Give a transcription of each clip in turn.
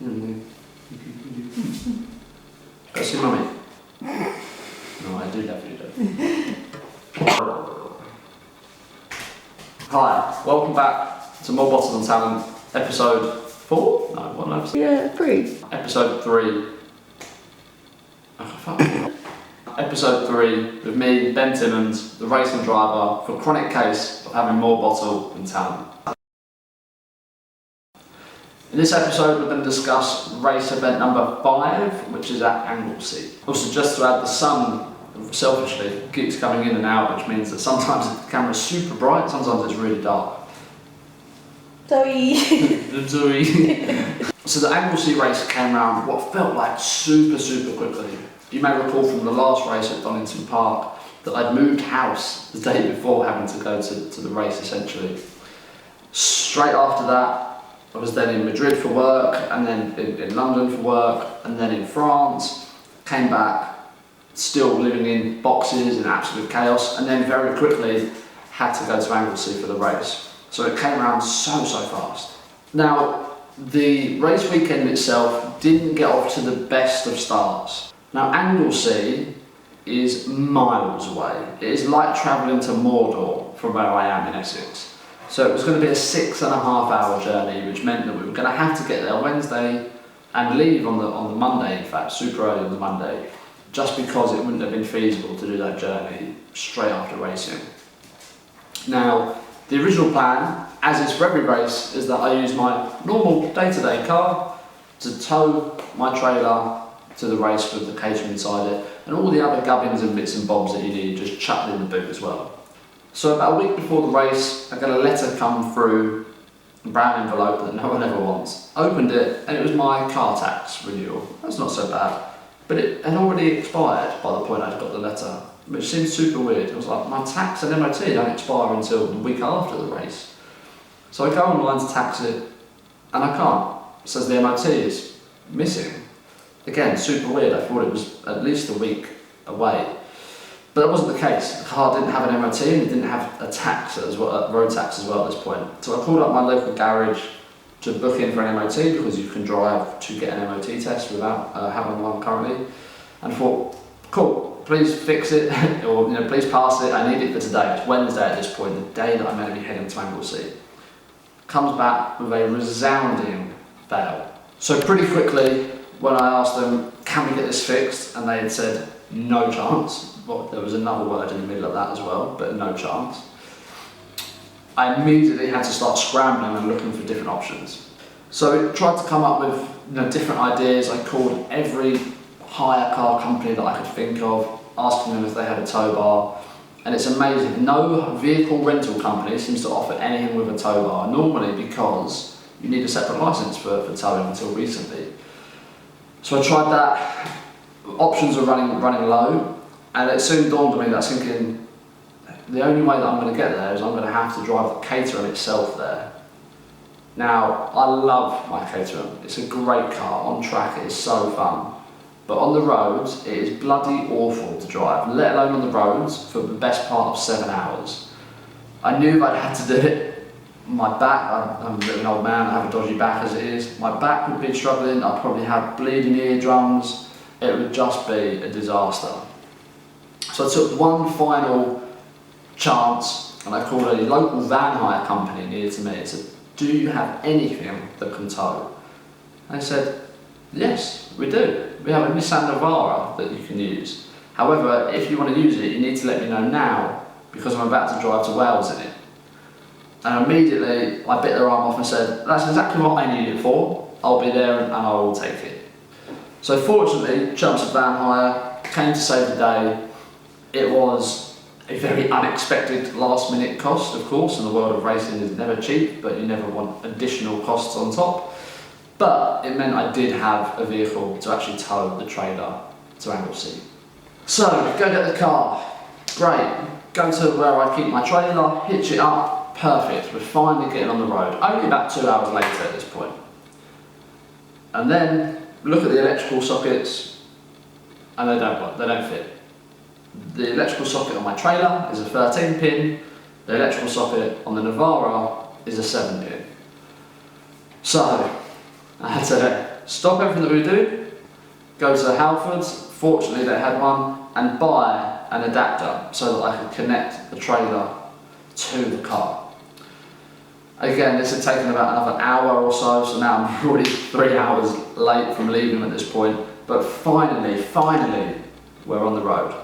Go see mummy. No, I do definitely do. Hi, welcome back to More Bottles and Talent, episode 4? No, what episode? Yeah, 3. Episode 3. Oh, fuck. Episode 3 with me, Ben Timmons, the racing driver, for a chronic case of having more bottle than talent. In this episode we're going to discuss race event number 5, which is at Anglesey. Also, just to add, the sun, selfishly, keeps coming in and out, which means that sometimes the camera's super bright, sometimes it's really dark. Zoe. So the Anglesey race came around what felt like super quickly. You may recall from the last race at Donington Park that I'd moved house the day before having to go to the race essentially. Straight after that, I was then in Madrid for work, and then in London for work, and then in France. Came back, still living in boxes in absolute chaos, and then very quickly had to go to Anglesey for the race. So it came around so fast. Now, the race weekend itself didn't get off to the best of starts. Now, Anglesey is miles away. It is like travelling to Mordor from where I am in Essex. So it was going to be a 6.5-hour journey, which meant that we were going to have to get there Wednesday and leave on the Monday, in fact, super early on the Monday, just because it wouldn't have been feasible to do that journey straight after racing. Now, the original plan, as is for every race, is that I use my normal day-to-day car to tow my trailer to the race with the caterham inside it, and all the other gubbins and bits and bobs that you need just chucked in the boot as well. So about a week before the race, I got a letter come through, a brown envelope that no one ever wants. Opened it, and it was my car tax renewal. That's not so bad, but it had already expired by the point I'd got the letter, which seemed super weird. It was like, my tax and MOT don't expire until the week after the race. So I go online to tax it, and I can't. It says the MOT is missing. Again, super weird. I thought it was at least a week away. But that wasn't the case. The car didn't have an MOT and it didn't have a tax as well, road tax as well at this point. So I called up my local garage to book in for an MOT, because you can drive to get an MOT test without having one currently. And I thought, cool, please fix it, or please pass it. I need it for today. It's Wednesday at this point, the day that I'm meant to be heading to Anglesey. Comes back with a resounding fail. So pretty quickly, when I asked them, can we get this fixed? And they had said, no chance. Well, there was another word in the middle of that as well, but no chance. I immediately had to start scrambling and looking for different options. So I tried to come up with different ideas. I called every hire car company that I could think of, asking them if they had a tow bar. And it's amazing, no vehicle rental company seems to offer anything with a tow bar, normally because you need a separate licence for towing until recently. So I tried that. Options were running low, and it soon dawned on me that I was thinking, the only way that I'm going to get there is I'm going to have to drive the Caterham itself there. Now, I love my Caterham. It's a great car. On track it is so fun, but on the roads it is bloody awful to drive, let alone on the roads for the best part of 7 hours. I knew if I'd had to do it, my back, I'm a bit of an old man, I have a dodgy back as it is, my back would be struggling, I'd probably have bleeding eardrums. It would just be a disaster. So I took one final chance, and I called a local van hire company near to me and said, do you have anything that can tow? And they said, yes, we do. We have a Nissan Navara that you can use. However, if you want to use it, you need to let me know now, because I'm about to drive to Wales in it. And immediately I bit their arm off and said, that's exactly what I need it for. I'll be there and I will take it. So fortunately, Chumps Van Hire came to save the day. It was a very unexpected last-minute cost, of course, and the world of racing is never cheap, but you never want additional costs on top. But it meant I did have a vehicle to actually tow the trailer to Anglesey. So, go get the car. Great. Go to where I keep my trailer, hitch it up. Perfect. We're finally getting on the road. Only about 2 hours later at this point. And then look at the electrical sockets, and they don't work, they don't fit. The electrical socket on my trailer is a 13 pin, the electrical socket on the Navara is a 7 pin. So, I had to stop everything that we do, go to Halfords, fortunately they had one, and buy an adapter so that I could connect the trailer to the car. Again, this had taken about another hour or so now I'm already 3 hours late from leaving at this point, but finally, we're on the road.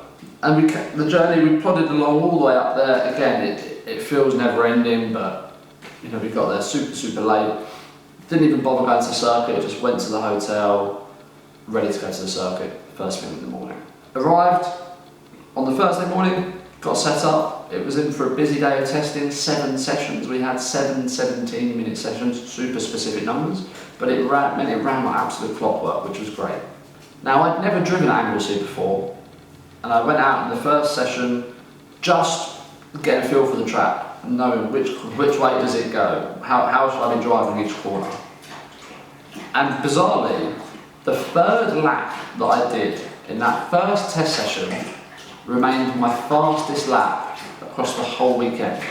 And the journey, we plodded along all the way up there. Again, it feels never ending, but we got there super late. Didn't even bother going to the circuit, just went to the hotel, ready to go to the circuit first thing in the morning. Arrived on the Thursday morning, got set up. It was in for a busy day of testing, 7 sessions. We had 7 17-minute sessions, super specific numbers, but it ran like absolute clockwork, which was great. Now, I'd never driven at Anglesey before, and I went out in the first session just getting a feel for the track, knowing which way does it go, how should I be driving each corner. And bizarrely, the 3rd lap that I did in that first test session remained my fastest lap across the whole weekend.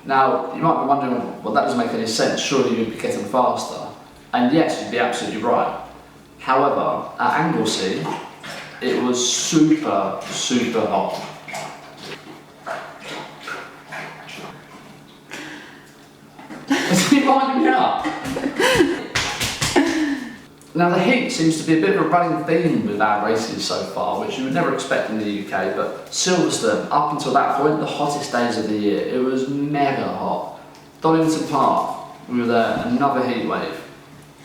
Now, you might be wondering, well, that doesn't make any sense, surely you'd be getting faster. And yes, you'd be absolutely right. However, at Anglesey, it was super hot. Is he winding me up? Now, the heat seems to be a bit of a running theme with our races so far, which you would never expect in the UK, but Silverstone, up until that point, the hottest days of the year. It was mega hot. Donington Park, we were there, another heat wave.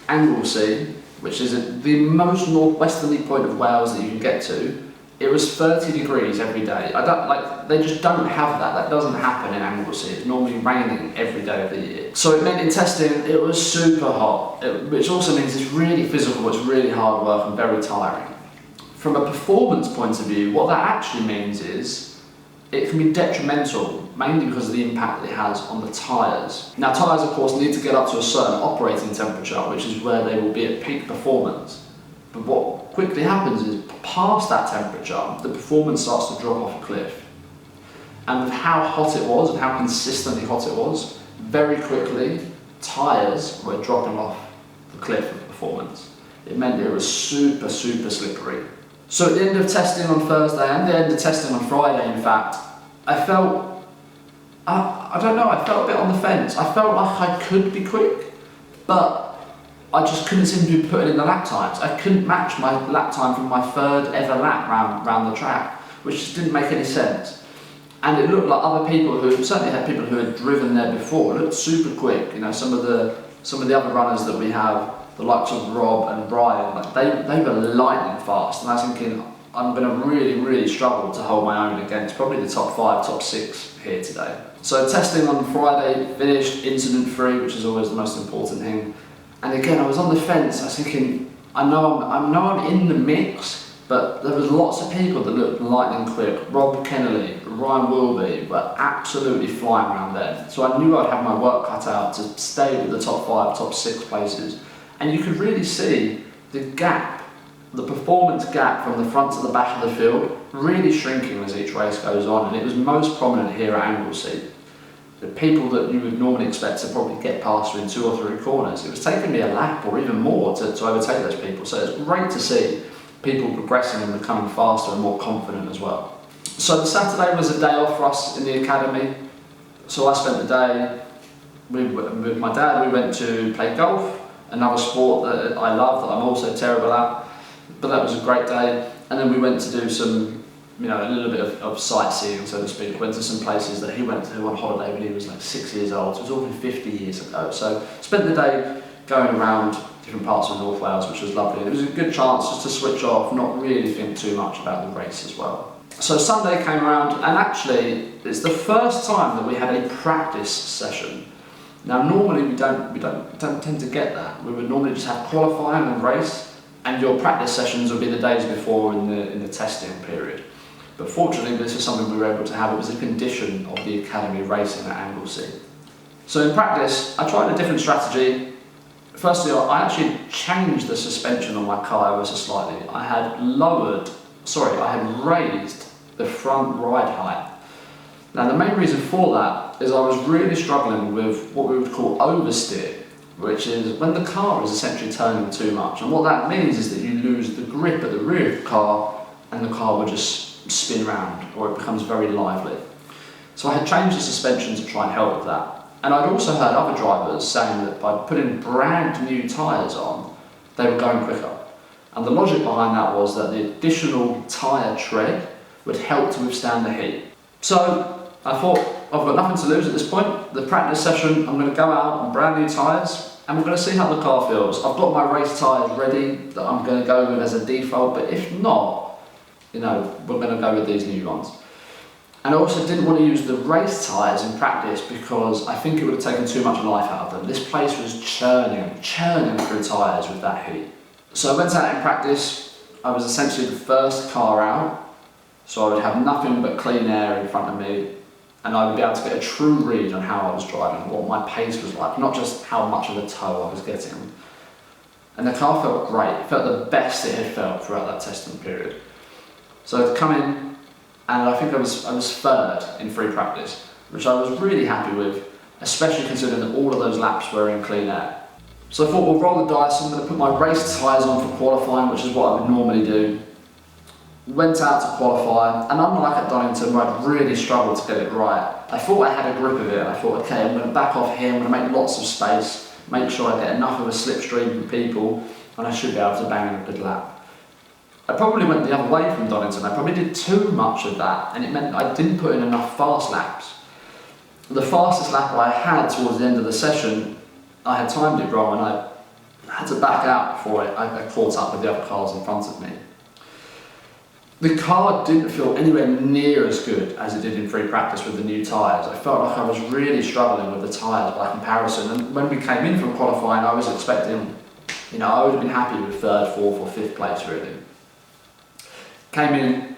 Anglesey, which is the most northwesterly point of Wales that you can get to, it was 30 degrees every day. They just don't have that. That doesn't happen in Anglesey. It's normally raining every day of the year. So it meant in testing, it was super hot, which also means it's really physical, it's really hard work and very tiring. From a performance point of view, what that actually means is it can be detrimental, mainly because of the impact that it has on the tyres. Now, tyres, of course, need to get up to a certain operating temperature, which is where they will be at peak performance. But what quickly happens is, past that temperature, the performance starts to drop off a cliff. And with how hot it was and how consistently hot it was, very quickly, tyres were dropping off the cliff of performance. It meant it was super slippery. So at the end of testing on Thursday and the end of testing on Friday, in fact, I felt, I don't know, I felt a bit on the fence. I felt like I could be quick, but I just couldn't seem to be putting in the lap times. I couldn't match my lap time from my 3rd ever lap round the track, which just didn't make any sense. And it looked like other people certainly had people who had driven there before, looked super quick. Some of the other runners that we have, the likes of Rob and Brian, they were lightning fast. And I was thinking, I'm going to really struggle to hold my own against probably the top 5, top 6 here today. So testing on Friday finished incident-free, which is always the most important thing. And again, I was on the fence. I was thinking, I know I'm in the mix, but there was lots of people that looked lightning quick. Rob Kennelly, Ryan Wilby were absolutely flying around there. So I knew I'd have my work cut out to stay with the top 5, top 6 places. And you could really see the gap, the performance gap from the front to the back of the field, really shrinking as each race goes on. And it was most prominent here at Anglesey. The people that you would normally expect to probably get past you in 2 or 3 corners, it was taking me a lap or even more to overtake those people. So it's great to see people progressing and becoming faster and more confident as well. So the Saturday was a day off for us in the academy. So I spent the day with my dad. We went to play golf, another sport that I love, that I'm also terrible at. But that was a great day. And then we went to do some, a little bit of sightseeing, so to speak. Went to some places that he went to on holiday when he was like 6 years old. So it was all 50 years ago. So spent the day going around different parts of North Wales, which was lovely. It was a good chance just to switch off, not really think too much about the race as well. So Sunday came around, and actually it's the first time that we had a practice session. Now normally we don't tend to get that. We would normally just have qualifying and race, and your practice sessions would be the days before in the testing period. But fortunately, this is something we were able to have. It was a condition of the academy racing at Anglesey. So in practice, I tried a different strategy. Firstly, I actually changed the suspension on my car ever so slightly. I had raised the front ride height. Now the main reason for that is I was really struggling with what we would call oversteer, which is when the car is essentially turning too much. And what that means is that you lose the grip at the rear of the car and the car will just spin round, or it becomes very lively. So I had changed the suspension to try and help with that. And I'd also heard other drivers saying that by putting brand new tyres on, they were going quicker. And the logic behind that was that the additional tyre tread would help to withstand the heat. So I thought, I've got nothing to lose at this point. The practice session, I'm going to go out on brand new tyres and we're going to see how the car feels. I've got my race tyres ready that I'm going to go with as a default, but if not, we're going to go with these new ones. And I also didn't want to use the race tyres in practice because I think it would have taken too much life out of them. This place was churning through tyres with that heat. So I went out in practice. I was essentially the first car out, so I would have nothing but clean air in front of me, and I would be able to get a true read on how I was driving, what my pace was like, not just how much of a tow I was getting. And the car felt great. It felt the best it had felt throughout that testing period. So I'd come in, and I think I was third in free practice, which I was really happy with, especially considering that all of those laps were in clean air. So I thought, we'll roll the dice. I'm going to put my race tyres on for qualifying, which is what I would normally do. Went out to qualify, and unlike at Donington where I'd really struggled to get it right, I thought I had a grip of it. I thought, okay, I'm going to back off here, I'm going to make lots of space, make sure I get enough of a slipstream from people, and I should be able to bang in a good lap. I probably went the other way from Donington. I probably did too much of that, and it meant I didn't put in enough fast laps. The fastest lap I had towards the end of the session, I had timed it wrong and I had to back out before I caught up with the other cars in front of me. The car didn't feel anywhere near as good as it did in free practice with the new tyres. I felt like I was really struggling with the tyres by comparison, and when we came in from qualifying I was expecting, I would have been happy with third, fourth or fifth place really. Came in,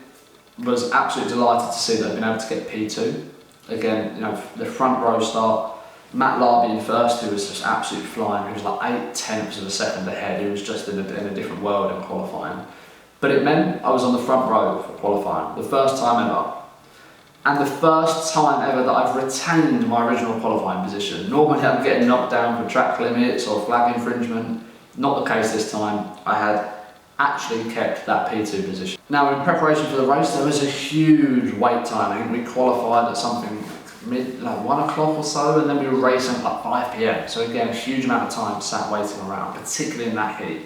was absolutely delighted to see that I'd been able to get P2. Again, the front row start, Matt Larby in first, who was just absolutely flying. He was like 0.8 of a second ahead. He was just in a different world in qualifying. But it meant I was on the front row for qualifying, the first time ever. And the first time ever that I've retained my original qualifying position. Normally I'm getting knocked down for track limits or flag infringement. Not the case this time. I had actually kept that P2 position. Now in preparation for the race there was a huge wait time. I think we qualified at something like 1 o'clock or so, and then we were racing at like 5 p.m. So again, a huge amount of time sat waiting around, particularly in that heat.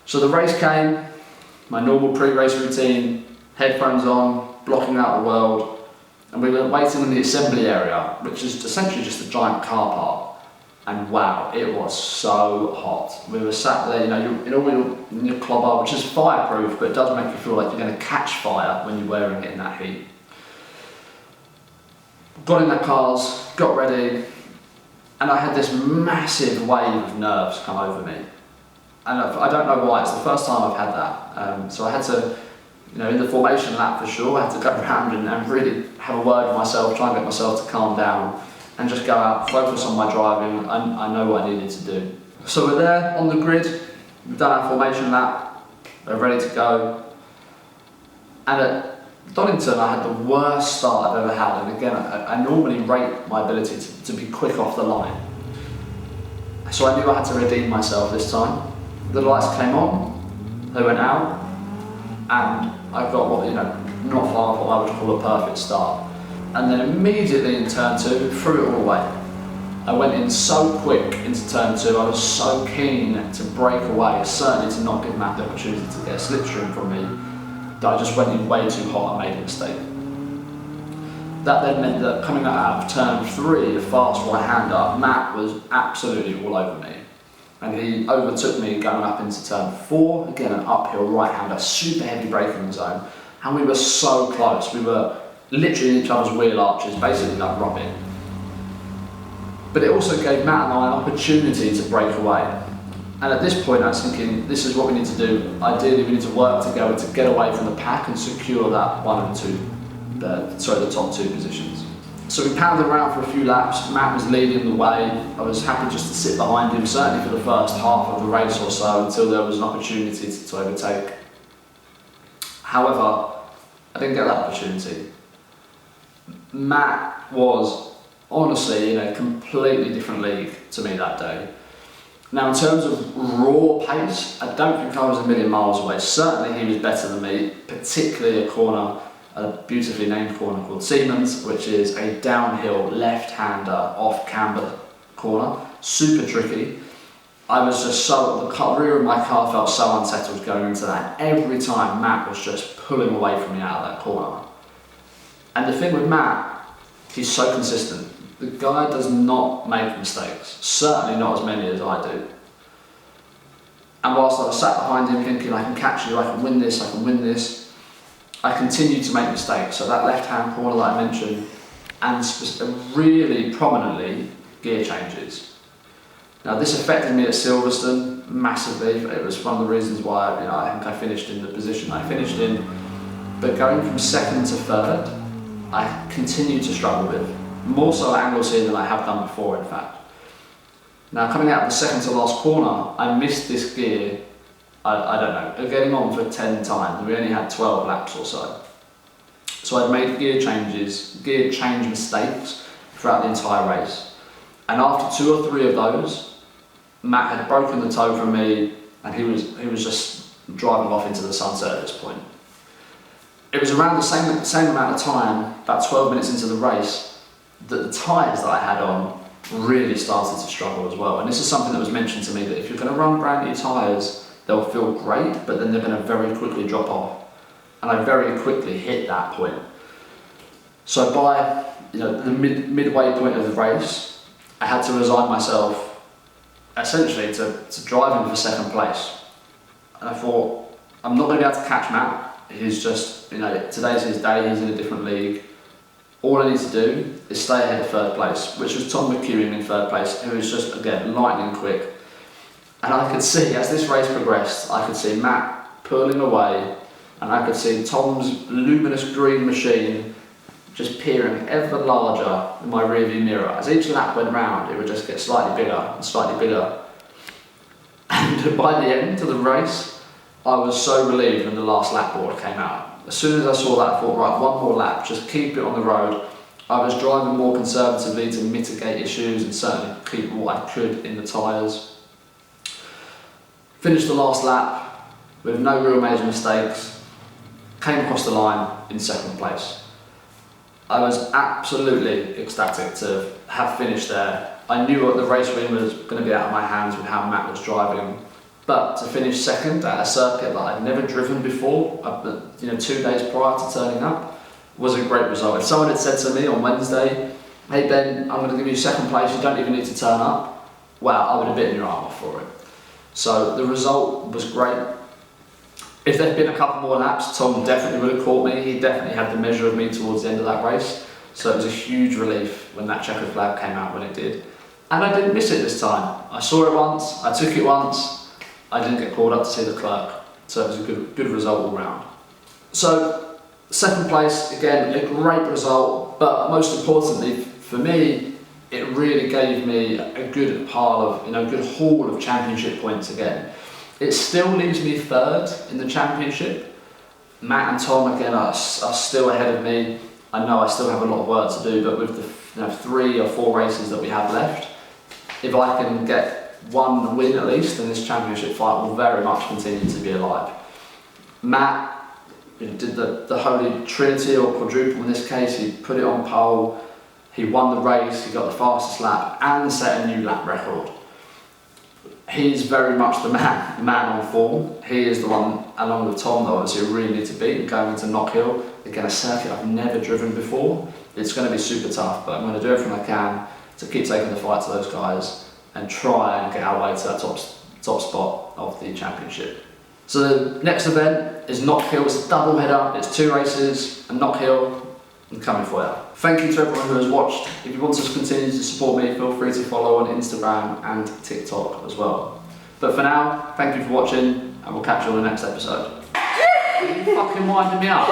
So the race came, my normal pre-race routine, headphones on, blocking out the world, and we were waiting in the assembly area, which is essentially just a giant car park. And wow, it was so hot. We were sat there, you're in all your clobber, which is fireproof, but it does make you feel like you're going to catch fire when you're wearing it in that heat. Got in the cars, got ready, and I had this massive wave of nerves come over me. And I don't know why, it's the first time I've had that. So I had to, in the formation lap for sure, I had to go around and really have a word with myself, try and get myself to calm down, and just go out, focus on my driving. I know what I needed to do. So we're there on the grid, we've done our formation lap, we're ready to go. And at Donington I had the worst start I've ever had, and again I normally rate my ability to be quick off the line. So I knew I had to redeem myself this time. The lights came on, they went out, and I got what, not far off what I would call a perfect start. And then immediately in turn 2, threw it all away. I went in so quick into turn 2, I was so keen to break away, certainly to not give Matt the opportunity to get a slipstream from me, that I just went in way too hot and made a mistake. That then meant that coming out of turn 3, a fast right-hander, Matt was absolutely all over me. And he overtook me going up into turn 4, again an uphill right-hander, super heavy braking zone, and we were so close. We were literally in each other's wheel arches, basically like rubbing. But it also gave Matt and I an opportunity to break away. And at this point I was thinking, this is what we need to do. Ideally we need to work together to get away from the pack and secure that 1 and 2, the top 2 positions. So we pounded around for a few laps. Matt was leading the way. I was happy just to sit behind him, certainly for the first half of the race or so, until there was an opportunity to overtake. However, I didn't get that opportunity. Matt was honestly in a completely different league to me that day. Now in terms of raw pace, I don't think I was a million miles away. Certainly he was better than me, particularly a beautifully named corner called Siemens, which is a downhill left-hander off camber corner, super tricky. I was just the rear of my car felt so unsettled going into that. Every time Matt was just pulling away from me out of that corner. And the thing with Matt, he's so consistent. The guy does not make mistakes, certainly not as many as I do. And whilst I was sat behind him thinking, I can catch you, I can win this, I continued to make mistakes. So that left-hand corner that I mentioned, and really prominently, gear changes. Now this affected me at Silverstone massively. It was one of the reasons why I think I finished in the position I finished in. But going from second to third, I continued to struggle with. More so at Anglesey than I have done before, in fact. Now coming out of the second to last corner, I missed this gear, I don't know, getting on for 10 times. We only had 12 laps or so. So I'd made gear change mistakes throughout the entire race. And after 2 or 3 of those, Matt had broken the toe from me and he was just driving off into the sunset at this point. It was around the same amount of time, about 12 minutes into the race, that the tyres that I had on really started to struggle as well. And this is something that was mentioned to me, that if you're going to run brand new tyres, they'll feel great, but then they're going to very quickly drop off. And I very quickly hit that point. So by the midway point of the race, I had to resign myself essentially to driving for second place. And I thought, I'm not going to be able to catch Matt. He's just, today's his day, he's in a different league. All I need to do is stay ahead of third place, which was Tom McEwen in third place, who was just, again, lightning quick. And I could see, as this race progressed, I could see Matt pulling away, and I could see Tom's luminous green machine just peering ever larger in my rearview mirror. As each lap went round, it would just get slightly bigger and slightly bigger. And by the end of the race, I was so relieved when the last lap board came out. As soon as I saw that, I thought, right, one more lap, just keep it on the road. I was driving more conservatively to mitigate issues and certainly keep what I could in the tyres. Finished the last lap with no real major mistakes. Came across the line in second place. I was absolutely ecstatic to have finished there. I knew what the race win was going to be out of my hands with how Matt was driving. But to finish second at a circuit that I'd never driven before, 2 days prior to turning up, was a great result. If someone had said to me on Wednesday, hey Ben, I'm going to give you second place, you don't even need to turn up, wow, I would have bitten your arm off for it. So the result was great. If there'd been a couple more laps, Tom definitely would have caught me. He definitely had the measure of me towards the end of that race. So it was a huge relief when that checkered flag came out when it did. And I didn't miss it this time. I saw it once, I took it once, I didn't get called up to see the clerk, so it was a good result all round. So, second place, again, a great result, but most importantly for me, it really gave me a good pile of, good haul of championship points again. It still leaves me third in the championship. Matt and Tom, again, are still ahead of me. I know I still have a lot of work to do, but with the 3 or 4 races that we have left, if I can get one win at least, then this championship fight will very much continue to be alive. Matt did the holy trinity or quadruple in this case. He put it on pole, he won the race, he got the fastest lap and set a new lap record. He's very much the man on form. He is the one, along with Tom, that obviously we really need to beat going into Knock Hill. Again, a circuit I've never driven before. It's going to be super tough, but I'm going to do everything I can to keep taking the fight to those guys and try and get our way to that top spot of the championship. So the next event is Knock Hill. It's a double header. It's 2 races and Knock Hill. I'm coming for you. Thank you to everyone who has watched. If you want to continue to support me, feel free to follow on Instagram and TikTok as well. But for now, thank you for watching and we'll catch you on the next episode. You fucking winding me up.